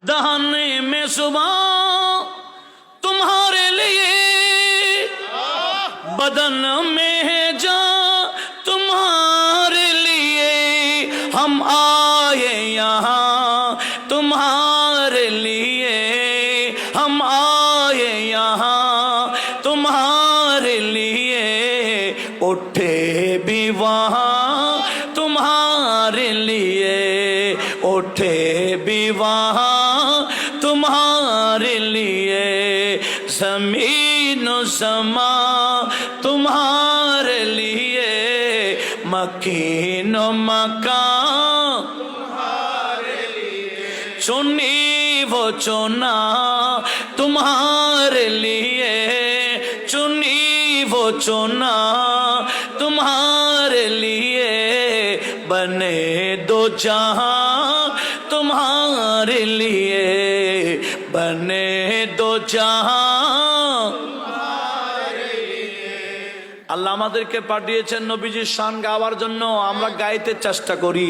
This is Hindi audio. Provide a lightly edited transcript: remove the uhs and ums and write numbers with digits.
दहाने में सुबह तुम्हारे लिए, बदन में है जा तुम्हारे लिए, हम आए यहाँ तुम्हारे लिए, हम आए यहाँ तुम्हारे लिए, उठे भी वहाँ तुम्हारे लिए, उठे भी वहाँ तुम्हारे लिए, ज़मीन समा तुम्हारे लिए, मकीन मकान तुम्हारे लिए, चुनी वो चुना तुम्हारे लिए, चुनी वो चुना तुम्हारे लिए, बने दो जहां तुम्हारे लिए, बने दो जहां। আল্লাহ আমাদেরকে পাঠিয়েছেন নবীজির শান গাওয়ার জন্য, আমরা গাইতে চেষ্টা করি।